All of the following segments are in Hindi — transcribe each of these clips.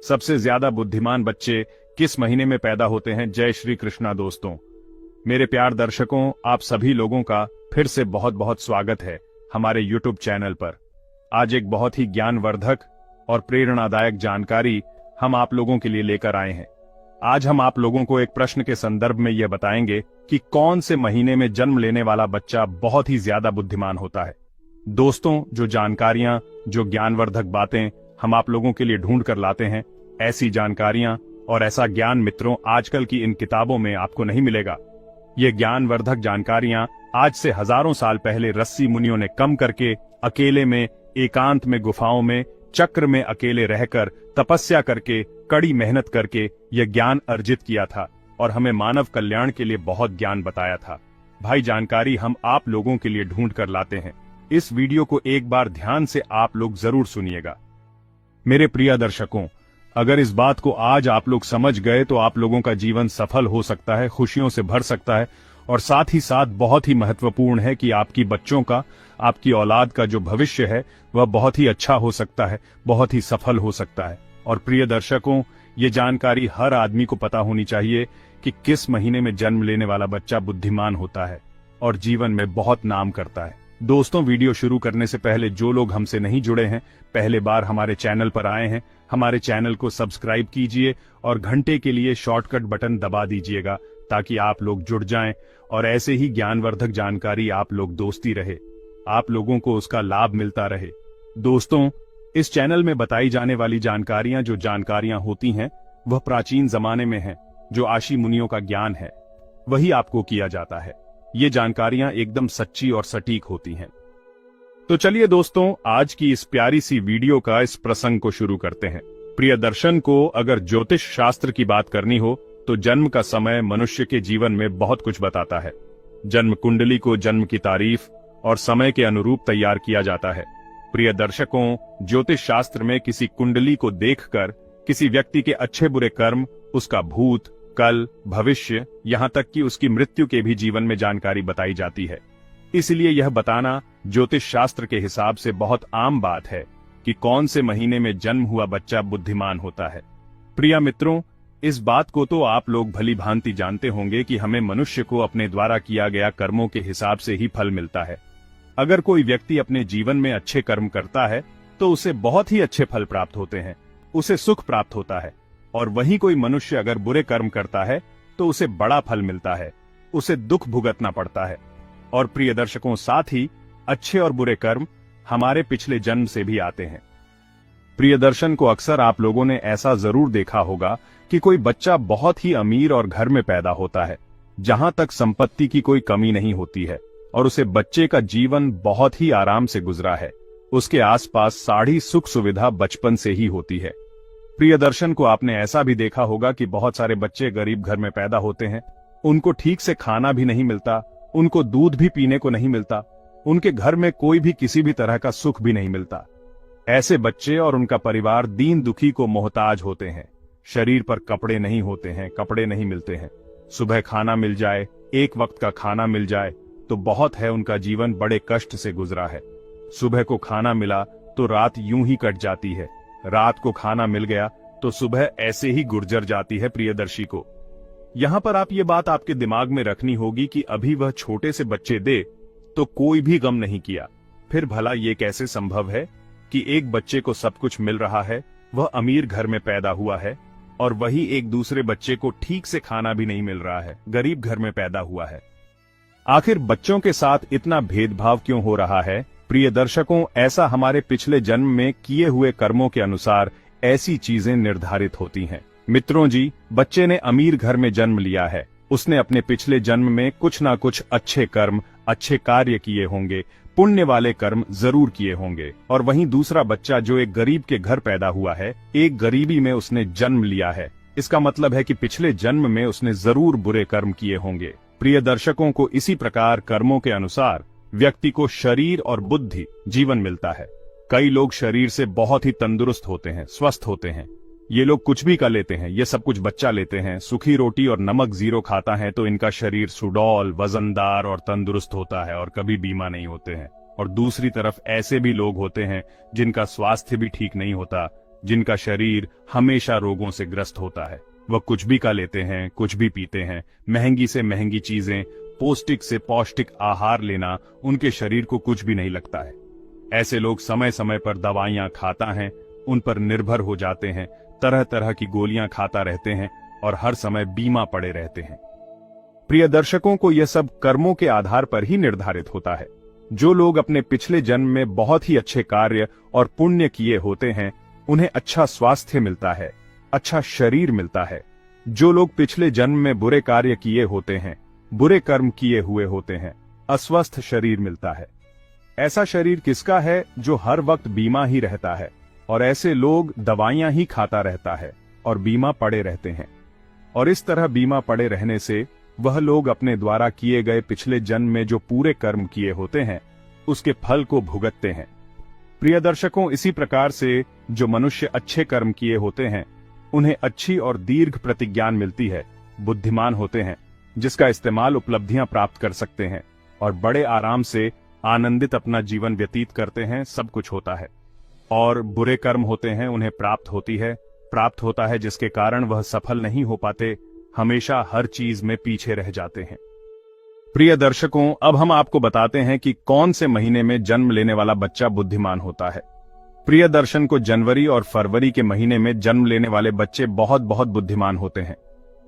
सबसे ज्यादा बुद्धिमान बच्चे किस महीने में पैदा होते हैं? जय श्री कृष्णा दोस्तों, मेरे प्यार दर्शकों, आप सभी लोगों का फिर से बहुत बहुत स्वागत है हमारे YouTube चैनल पर। आज एक बहुत ही ज्ञानवर्धक और प्रेरणादायक जानकारी हम आप लोगों के लिए लेकर आए हैं। आज हम आप लोगों को एक प्रश्न के संदर्भ में यह बताएंगे कि कौन से महीने में जन्म लेने वाला बच्चा बहुत ही ज्यादा बुद्धिमान होता है। दोस्तों, जो जानकारियां, जो ज्ञानवर्धक बातें हम आप लोगों के लिए ढूंढ कर लाते हैं, ऐसी जानकारियां और ऐसा ज्ञान मित्रों आजकल की इन किताबों में आपको नहीं मिलेगा। ये ज्ञानवर्धक जानकारियां आज से हजारों साल पहले ऋषि मुनियों ने कम करके अकेले में, एकांत में, गुफाओं में, चक्र में अकेले रहकर, तपस्या करके, कड़ी मेहनत करके यह ज्ञान अर्जित किया था और हमें मानव कल्याण के लिए बहुत ज्ञान बताया था। भाई, जानकारी हम आप लोगों के लिए ढूंढ कर लाते हैं। इस वीडियो को एक बार ध्यान से आप लोग जरूर सुनिएगा। मेरे प्रिय दर्शकों, अगर इस बात को आज आप लोग समझ गए तो आप लोगों का जीवन सफल हो सकता है, खुशियों से भर सकता है और साथ ही साथ बहुत ही महत्वपूर्ण है कि आपकी बच्चों का, आपकी औलाद का जो भविष्य है वह बहुत ही अच्छा हो सकता है, बहुत ही सफल हो सकता है। और प्रिय दर्शकों, ये जानकारी हर आदमी को पता होनी चाहिए कि किस महीने में जन्म लेने वाला बच्चा बुद्धिमान होता है और जीवन में बहुत नाम करता है। दोस्तों, वीडियो शुरू करने से पहले जो लोग हमसे नहीं जुड़े हैं, पहले बार हमारे चैनल पर आए हैं, हमारे चैनल को सब्सक्राइब कीजिए और घंटे के लिए शॉर्टकट बटन दबा दीजिएगा ताकि आप लोग जुड़ जाएं और ऐसे ही ज्ञानवर्धक जानकारी आप लोग दोस्ती रहे, आप लोगों को उसका लाभ मिलता रहे। दोस्तों, इस चैनल में बताई जाने वाली जानकारियां जो जानकारियां होती हैं वह प्राचीन जमाने में हैं, जो आशी मुनियों का ज्ञान है वही आपको किया जाता है। ये जानकारियां एकदम सच्ची और सटीक होती हैं। तो चलिए दोस्तों, आज की इस प्यारी सी वीडियो का इस प्रसंग को शुरू करते हैं। प्रिय दर्शन को अगर ज्योतिष शास्त्र की बात करनी हो तो जन्म का समय मनुष्य के जीवन में बहुत कुछ बताता है। जन्म कुंडली को जन्म की तारीफ और समय के अनुरूप तैयार किया जाता है। प्रिय दर्शकों, ज्योतिष शास्त्र में किसी कुंडली को देखकर किसी व्यक्ति के अच्छे बुरे कर्म, उसका भूत, कल, भविष्य, यहाँ तक कि उसकी मृत्यु के भी जीवन में जानकारी बताई जाती है। इसलिए यह बताना ज्योतिष शास्त्र के हिसाब से बहुत आम बात है कि कौन से महीने में जन्म हुआ बच्चा बुद्धिमान होता है। प्रिय मित्रों, इस बात को तो आप लोग भली भांति जानते होंगे कि हमें मनुष्य को अपने द्वारा किया गया कर्मों के हिसाब से ही फल मिलता है। अगर कोई व्यक्ति अपने जीवन में अच्छे कर्म करता है तो उसे बहुत ही अच्छे फल प्राप्त होते हैं, उसे सुख प्राप्त होता है। और वहीं कोई मनुष्य अगर बुरे कर्म करता है तो उसे बड़ा फल मिलता है, उसे दुख भुगतना पड़ता है। और प्रिय दर्शकों, साथ ही अच्छे और बुरे कर्म हमारे पिछले जन्म से भी आते हैं। प्रिय दर्शन को अक्सर आप लोगों ने ऐसा जरूर देखा होगा कि कोई बच्चा बहुत ही अमीर और घर में पैदा होता है, जहां तक संपत्ति की कोई कमी नहीं होती है और उसे बच्चे का जीवन बहुत ही आराम से गुजरा है। उसके आसपास सारी सुख सुविधा बचपन से ही होती है। प्रिय दर्शन को आपने ऐसा भी देखा होगा कि बहुत सारे बच्चे गरीब घर में पैदा होते हैं, उनको ठीक से खाना भी नहीं मिलता, उनको दूध भी पीने को नहीं मिलता, उनके घर में कोई भी किसी भी तरह का सुख भी नहीं मिलता। ऐसे बच्चे और उनका परिवार दीन दुखी को मोहताज होते हैं। शरीर पर कपड़े नहीं होते हैं, कपड़े नहीं मिलते हैं। सुबह खाना मिल जाए, एक वक्त का खाना मिल जाए तो बहुत है, उनका जीवन बड़े कष्ट से गुजरा है। सुबह को खाना मिला तो रात यूं ही कट जाती है, रात को खाना मिल गया तो सुबह ऐसे ही गुजर जाती है। प्रियदर्शी को यहां पर आप ये बात आपके दिमाग में रखनी होगी कि अभी वह छोटे से बच्चे दे तो कोई भी गम नहीं किया। फिर भला ये कैसे संभव है कि एक बच्चे को सब कुछ मिल रहा है, वह अमीर घर में पैदा हुआ है, और वही एक दूसरे बच्चे को ठीक से खाना भी नहीं मिल रहा है, गरीब घर में पैदा हुआ है। आखिर बच्चों के साथ इतना भेदभाव क्यों हो रहा है? प्रिय दर्शकों, ऐसा हमारे पिछले जन्म में किए हुए कर्मों के अनुसार ऐसी चीजें निर्धारित होती हैं। मित्रों जी, बच्चे ने अमीर घर में जन्म लिया है, उसने अपने पिछले जन्म में कुछ ना कुछ अच्छे कर्म, अच्छे कार्य किए होंगे, पुण्य वाले कर्म जरूर किए होंगे। और वहीं दूसरा बच्चा जो एक गरीब के घर पैदा हुआ है, एक गरीबी में उसने जन्म लिया है, इसका मतलब है कि पिछले जन्म में उसने जरूर बुरे कर्म किए होंगे। प्रिय दर्शकों को इसी प्रकार कर्मों के अनुसार व्यक्ति को शरीर और बुद्धि, जीवन मिलता है। कई लोग शरीर से बहुत ही तंदुरुस्त होते हैं, स्वस्थ होते हैं, ये लोग कुछ भी कर लेते हैं, ये सब कुछ बच्चा लेते हैं, सूखी रोटी और नमक जीरो खाता है तो इनका शरीर सुडौल, वजनदार और तंदुरुस्त होता है और कभी बीमार नहीं होते हैं। और दूसरी तरफ ऐसे भी लोग होते हैं जिनका स्वास्थ्य भी ठीक नहीं होता, जिनका शरीर हमेशा रोगों से ग्रस्त होता है। वह कुछ भी खा लेते हैं, कुछ भी पीते हैं, महंगी से महंगी चीजें, पौष्टिक से पौष्टिक आहार लेना उनके शरीर को कुछ भी नहीं लगता है। ऐसे लोग समय समय पर दवाइयां खाता हैं, उन पर निर्भर हो जाते हैं, तरह तरह की गोलियां खाता रहते हैं और हर समय बीमा पड़े रहते हैं। प्रिय दर्शकों को यह सब कर्मों के आधार पर ही निर्धारित होता है। जो लोग अपने पिछले जन्म में बहुत ही अच्छे कार्य और पुण्य किए होते हैं, उन्हें अच्छा स्वास्थ्य मिलता है, अच्छा शरीर मिलता है। जो लोग पिछले जन्म में बुरे कार्य किए होते हैं, बुरे कर्म किए हुए होते हैं, अस्वस्थ शरीर मिलता है। ऐसा शरीर किसका है जो हर वक्त बीमा ही रहता है, और ऐसे लोग दवाइयां ही खाता रहता है और बीमा पड़े रहते हैं। और इस तरह बीमा पड़े रहने से वह लोग अपने द्वारा किए गए पिछले जन्म में जो पूरे कर्म किए होते हैं, उसके फल को भुगतते हैं। प्रिय दर्शकों, इसी प्रकार से जो मनुष्य अच्छे कर्म किए होते हैं, उन्हें अच्छी और दीर्घ प्रतिज्ञान मिलती है, बुद्धिमान होते हैं, जिसका इस्तेमाल उपलब्धियां प्राप्त कर सकते हैं और बड़े आराम से आनंदित अपना जीवन व्यतीत करते हैं। सब कुछ होता है। और बुरे कर्म होते हैं, उन्हें प्राप्त होता है जिसके कारण वह सफल नहीं हो पाते, हमेशा हर चीज में पीछे रह जाते हैं। प्रिय दर्शकों, अब हम आपको बताते हैं कि कौन से महीने में जन्म लेने वाला बच्चा बुद्धिमान होता है। प्रिय दर्शन को जनवरी और फरवरी के महीने में जन्म लेने वाले बच्चे बहुत बहुत बुद्धिमान होते हैं।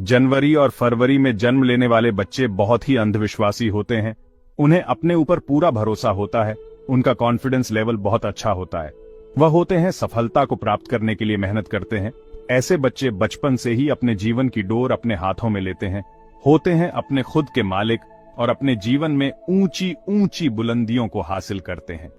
जनवरी और फरवरी में जन्म लेने वाले बच्चे बहुत ही अंधविश्वासी होते हैं। उन्हें अपने ऊपर पूरा भरोसा होता है, उनका कॉन्फिडेंस लेवल बहुत अच्छा होता है। वह होते हैं सफलता को प्राप्त करने के लिए मेहनत करते हैं। ऐसे बच्चे बचपन से ही अपने जीवन की डोर अपने हाथों में लेते हैं, होते हैं अपने खुद के मालिक और अपने जीवन में ऊंची ऊंची बुलंदियों को हासिल करते हैं।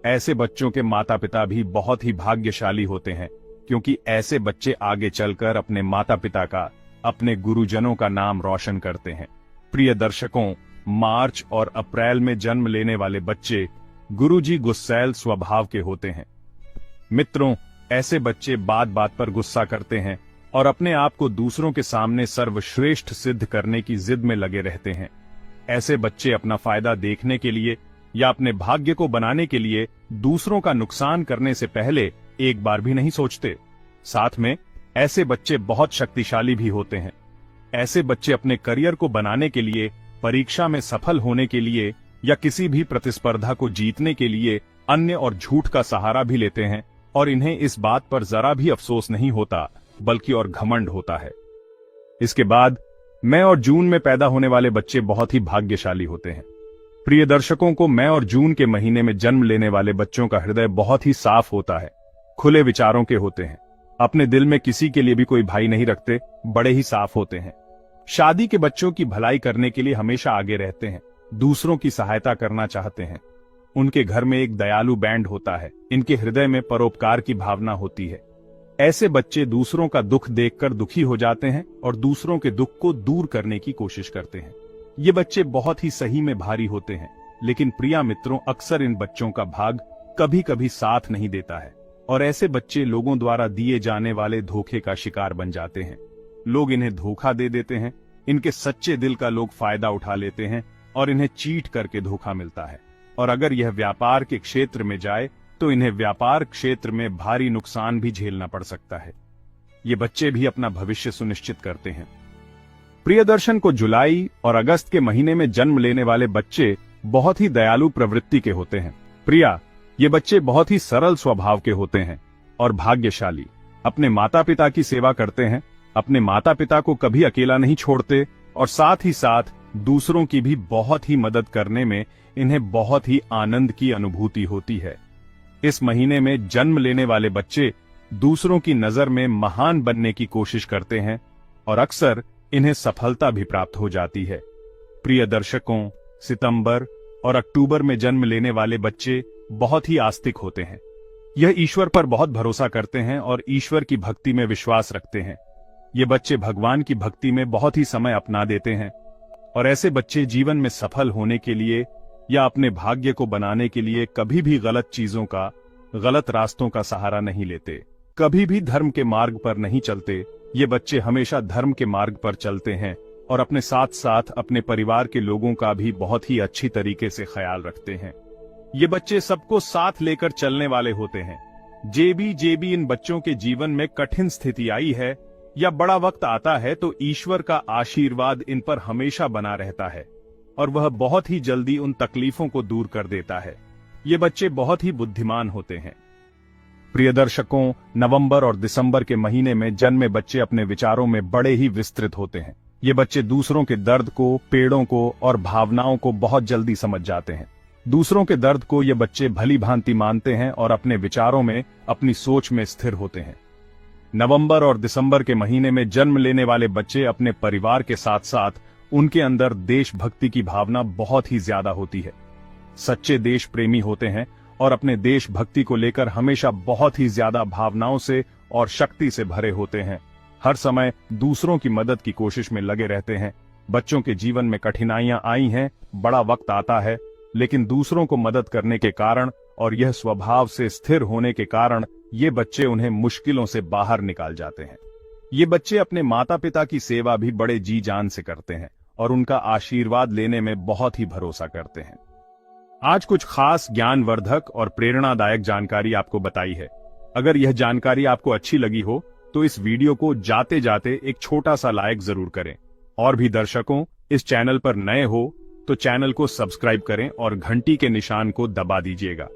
ऐसे बच्चों के माता पिता भी बहुत ही भाग्यशाली होते हैं, क्योंकि ऐसे बच्चे आगे चलकर अपने माता पिता का, अपने गुरुजनों का नाम रोशन करते हैं। प्रिय दर्शकों, मार्च और अप्रैल में जन्म लेने वाले बच्चे गुरुजी गुस्सैल स्वभाव के होते हैं। मित्रों, ऐसे बच्चे बात बात पर गुस्सा करते हैं और अपने आप को दूसरों के सामने सर्वश्रेष्ठ सिद्ध करने की जिद में लगे रहते हैं। ऐसे बच्चे अपना फायदा देखने के लिए या अपने भाग्य को बनाने के लिए दूसरों का नुकसान करने से पहले एक बार भी नहीं सोचते। साथ में ऐसे बच्चे बहुत शक्तिशाली भी होते हैं। ऐसे बच्चे अपने करियर को बनाने के लिए, परीक्षा में सफल होने के लिए या किसी भी प्रतिस्पर्धा को जीतने के लिए अन्य और झूठ का सहारा भी लेते हैं, और इन्हें इस बात पर जरा भी अफसोस नहीं होता, बल्कि और घमंड होता है। इसके बाद मई और जून में पैदा होने वाले बच्चे बहुत ही भाग्यशाली होते हैं। प्रिय दर्शकों को मई और जून के महीने में जन्म लेने वाले बच्चों का हृदय बहुत ही साफ होता है, खुले विचारों के होते हैं, अपने दिल में किसी के लिए भी कोई भाई नहीं रखते, बड़े ही साफ होते हैं। शादी के बच्चों की भलाई करने के लिए हमेशा आगे रहते हैं, दूसरों की सहायता करना चाहते हैं। उनके घर में एक दयालु बैंड होता है, इनके हृदय में परोपकार की भावना होती है। ऐसे बच्चे दूसरों का दुख देखकर दुखी हो जाते हैं और दूसरों के दुख को दूर करने की कोशिश करते हैं। ये बच्चे बहुत ही सही में भारी होते हैं, लेकिन प्रिया मित्रों, अक्सर इन बच्चों का भाग कभी कभी साथ नहीं देता है और ऐसे बच्चे लोगों द्वारा दिए जाने वाले धोखे का शिकार बन जाते हैं। लोग इन्हें धोखा दे देते हैं, इनके सच्चे दिल का लोग फायदा उठा लेते हैं और इन्हें चीट करके धोखा मिलता है। और अगर यह व्यापार के क्षेत्र में जाए तो इन्हें व्यापार क्षेत्र में भारी नुकसान भी झेलना पड़ सकता है। ये बच्चे भी अपना भविष्य सुनिश्चित करते हैं। प्रियदर्शन को जुलाई और अगस्त के महीने में जन्म लेने वाले बच्चे बहुत ही दयालु प्रवृत्ति के होते हैं। प्रिया, ये बच्चे बहुत ही सरल स्वभाव के होते हैं और भाग्यशाली, अपने माता पिता की सेवा करते हैं, अपने माता पिता को कभी अकेला नहीं छोड़ते और साथ ही साथ दूसरों की भी बहुत ही मदद करने में इन्हें बहुत ही आनंद की अनुभूति होती है। इस महीने में जन्म लेने वाले बच्चे दूसरों की नजर में महान बनने की कोशिश करते हैं और अक्सर इन्हें सफलता भी प्राप्त हो जाती है। प्रिय दर्शकों, सितंबर और अक्टूबर में जन्म लेने वाले बच्चे बहुत ही आस्तिक होते हैं। यह ईश्वर पर बहुत भरोसा करते हैं और ईश्वर की भक्ति में विश्वास रखते हैं। ये बच्चे भगवान की भक्ति में बहुत ही समय अपना देते हैं और ऐसे बच्चे जीवन में सफल होने के लिए या अपने भाग्य को बनाने के लिए कभी भी गलत चीजों का, गलत रास्तों का सहारा नहीं लेते, कभी भी धर्म के मार्ग पर नहीं चलते। ये बच्चे हमेशा धर्म के मार्ग पर चलते हैं और अपने साथ साथ अपने परिवार के लोगों का भी बहुत ही अच्छी तरीके से ख्याल रखते हैं। ये बच्चे सबको साथ लेकर चलने वाले होते हैं। जेबी इन बच्चों के जीवन में कठिन स्थिति आई है या बड़ा वक्त आता है तो ईश्वर का आशीर्वाद इन पर हमेशा बना रहता है और वह बहुत ही जल्दी उन तकलीफों को दूर कर देता है। ये बच्चे बहुत ही बुद्धिमान होते हैं। प्रिय दर्शकों, नवंबर और दिसंबर के महीने में जन्मे बच्चे अपने विचारों में बड़े ही विस्तृत होते हैं। ये बच्चे दूसरों के दर्द को, पेड़ों को और भावनाओं को बहुत जल्दी समझ जाते हैं। दूसरों के दर्द को ये बच्चे भली भांति मानते हैं और अपने विचारों में, अपनी सोच में स्थिर होते हैं। नवंबर और दिसंबर के महीने में जन्म लेने वाले बच्चे अपने परिवार के साथ साथ उनके अंदर देशभक्ति की भावना बहुत ही ज्यादा होती है। सच्चे देश प्रेमी होते हैं और अपने देशभक्ति को लेकर हमेशा बहुत ही ज्यादा भावनाओं से और शक्ति से भरे होते हैं। हर समय दूसरों की मदद की कोशिश में लगे रहते हैं। बच्चों के जीवन में कठिनाइयां आई हैं, बड़ा वक्त आता है, लेकिन दूसरों को मदद करने के कारण और यह स्वभाव से स्थिर होने के कारण ये बच्चे उन्हें मुश्किलों से बाहर निकाल जाते हैं। ये बच्चे अपने माता पिता की सेवा भी बड़े जी जान से करते हैं और उनका आशीर्वाद लेने में बहुत ही भरोसा करते हैं। आज कुछ खास ज्ञानवर्धक और प्रेरणादायक जानकारी आपको बताई है। अगर यह जानकारी आपको अच्छी लगी हो तो इस वीडियो को जाते जाते एक छोटा सा लाइक जरूर करें। और भी दर्शकों इस चैनल पर नए हो तो चैनल को सब्सक्राइब करें और घंटी के निशान को दबा दीजिएगा।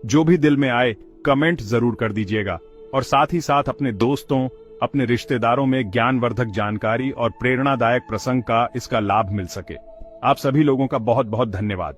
जो भी दिल में आए कमेंट जरूर कर दीजिएगा और साथ ही साथ अपने दोस्तों, अपने रिश्तेदारों में ज्ञानवर्धक जानकारी और प्रेरणादायक प्रसंग का इसका लाभ मिल सके। आप सभी लोगों का बहुत बहुत धन्यवाद।